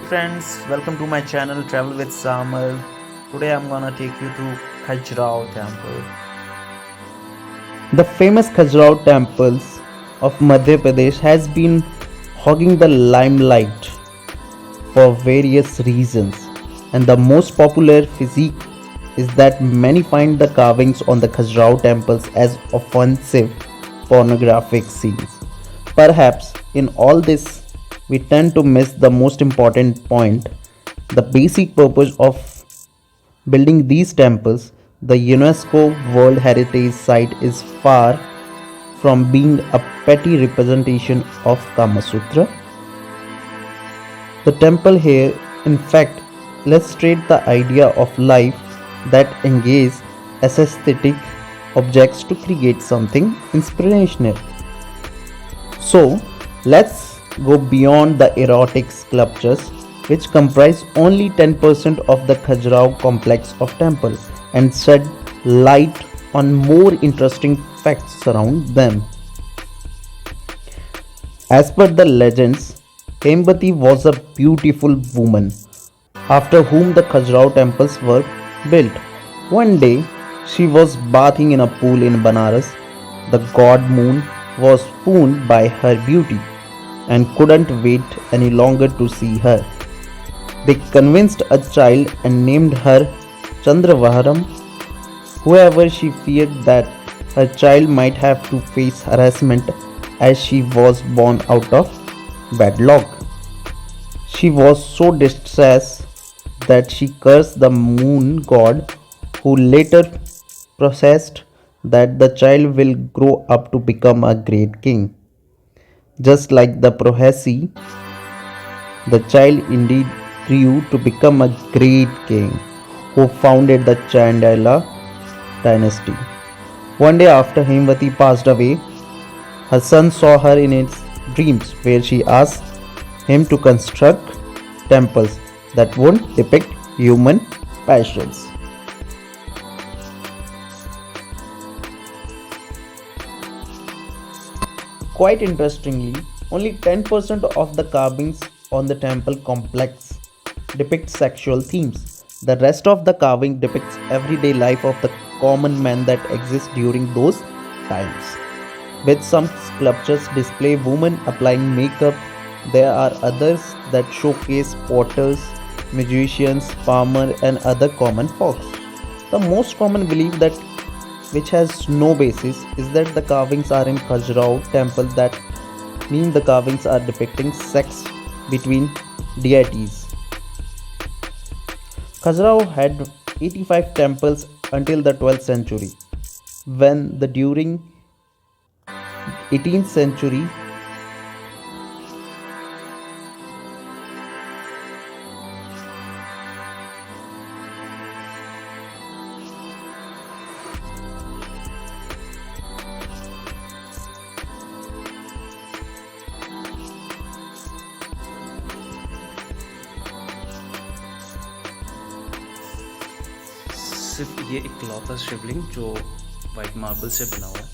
friends, welcome to my channel Travel with Samal. Today I'm gonna take you to Khajuraho temple. The famous Khajuraho temples of Madhya Pradesh has been hogging the limelight for various reasons, and the most popular physique is that many find the carvings on the Khajuraho temples as offensive pornographic scenes. Perhaps in all this, we tend to miss the most important point, the basic purpose of building these temples. The UNESCO World Heritage Site is far from being a petty representation of Kama Sutra. The temple here, in fact, illustrates the idea of life that engages aesthetic objects to create something inspirational. So, let's go beyond the erotic sculptures, which comprise only 10% of the Khajuraho complex of temples, and shed light on more interesting facts around them. As per the legends, Hemvati was a beautiful woman after whom the Khajuraho temples were built. One day, she was bathing in a pool in Banaras. The god moon was swooned by her beauty and couldn't wait any longer to see her. They convinced a child and named her Chandravaharam. However, she feared that her child might have to face harassment as she was born out of wedlock. She was so distressed that she cursed the moon god, who later processed that the child will grow up to become a great king. Just like the prophecy, the child indeed grew to become a great king who founded the Chandala dynasty. One day after Hemvati passed away, her son saw her in his dreams, where she asked him to construct temples that would depict human passions. Quite interestingly, only 10% of the carvings on the temple complex depict sexual themes. The rest of the carving depicts everyday life of the common man that exists during those times. With some sculptures display women applying makeup, there are others that showcase potters, musicians, farmers, and other common folks. The most common belief that which has no basis is that the carvings are in Khajuraho temple, that mean the carvings are depicting sex between deities. Khajuraho had 85 temples until the 12th century, when the during 18th century सिर्फ ये इकलौता शिवलिंग जो white marble से बना हुआ है.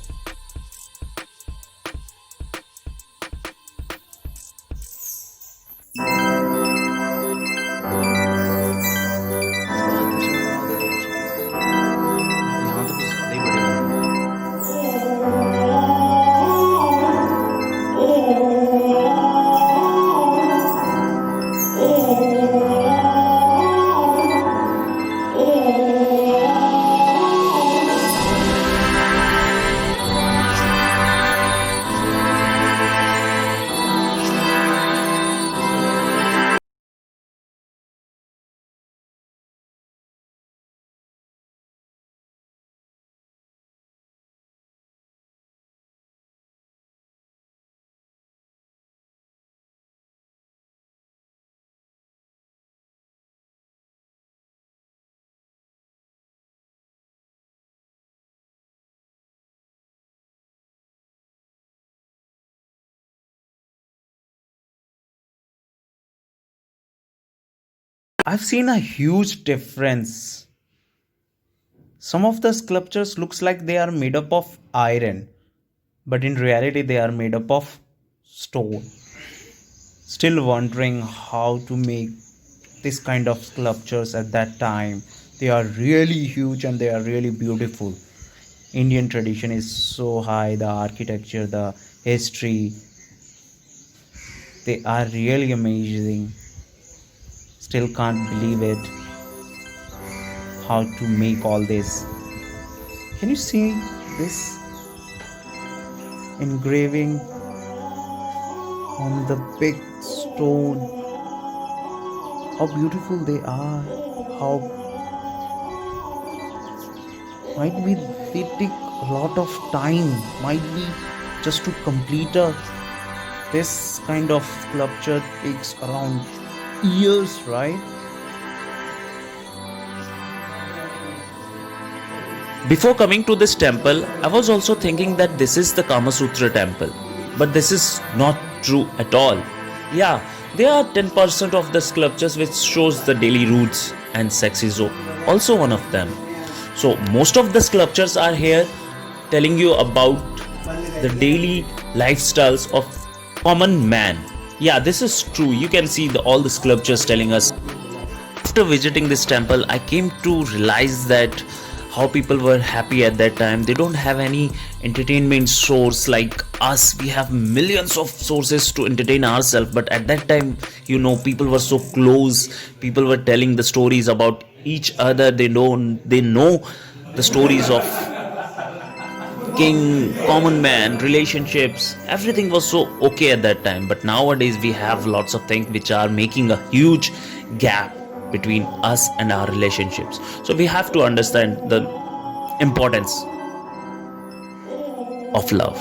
यहाँ तो कुछ ज़्यादा ही बड़े बने हैं. I've seen a huge difference. Some of the sculptures looks like they are made up of iron, but in reality they are made up of stone. Still wondering how to make this kind of sculptures at that time. They are really huge and they are really beautiful. Indian tradition is so high, the architecture, the history, they are really amazing. Still can't believe it. How to make all this. Can you see this engraving on the big stone? How beautiful they are. How might be they take a lot of time, might be just to complete a this kind of sculpture takes around years, right? Before coming to this temple, I was also thinking that this is the Kama Sutra temple. But this is not true at all. Yeah, there are 10% of the sculptures which shows the daily roots, and sex is also one of them. So most of the sculptures are here telling you about the daily lifestyles of common man. Yeah, this is true. You can see all the sculptures telling us. After visiting this temple, I came to realize that how people were happy at that time. They don't have any entertainment source like us. We have millions of sources to entertain ourselves, but at that time, people were so close. People were telling the stories about each other. They know the stories of king, common man, relationships. Everything was so okay at that time, but nowadays we have lots of things which are making a huge gap between us and our relationships. So we have to understand the importance of love.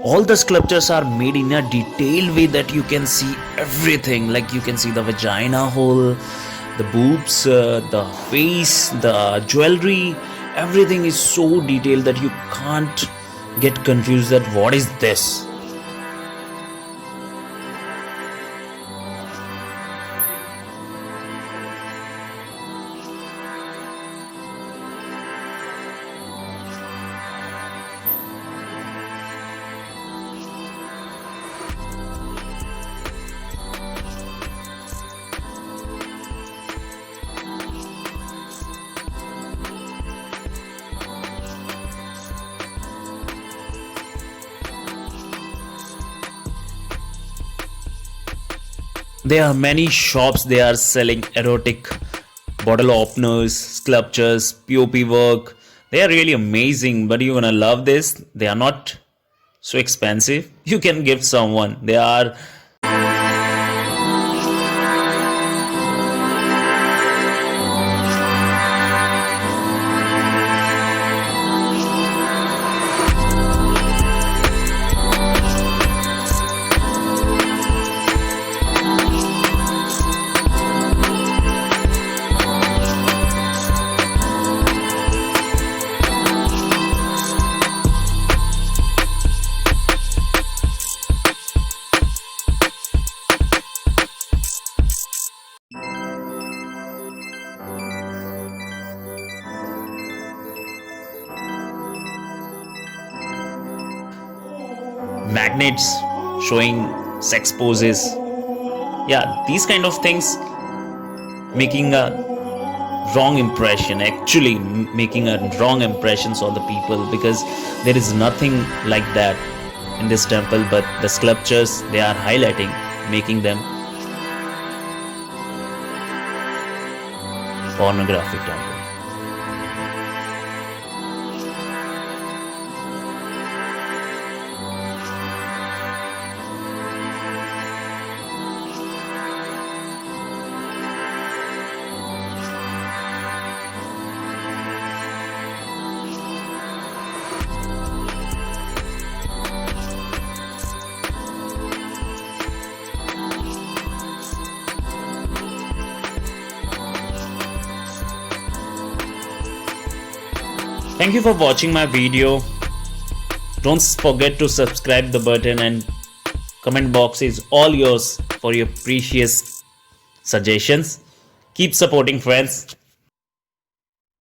All the sculptures are made in a detailed way that you can see everything. Like you can see the vagina hole, the boobs, the face, the jewelry. Everything is so detailed that you can't get confused that what is this. There are many shops, they are selling erotic bottle openers, sculptures, POP work. They are really amazing, but you're gonna love this. They are not so expensive. You can give someone. They are magnets showing sex poses. Yeah, these kind of things making a wrong impression, actually making a wrong impressions on the people, because there is nothing like that in this temple, but the sculptures they are highlighting, making them pornographic temple. Thank you for watching my video. Don't forget to subscribe the button, and comment box is all yours for your precious suggestions. Keep supporting, friends.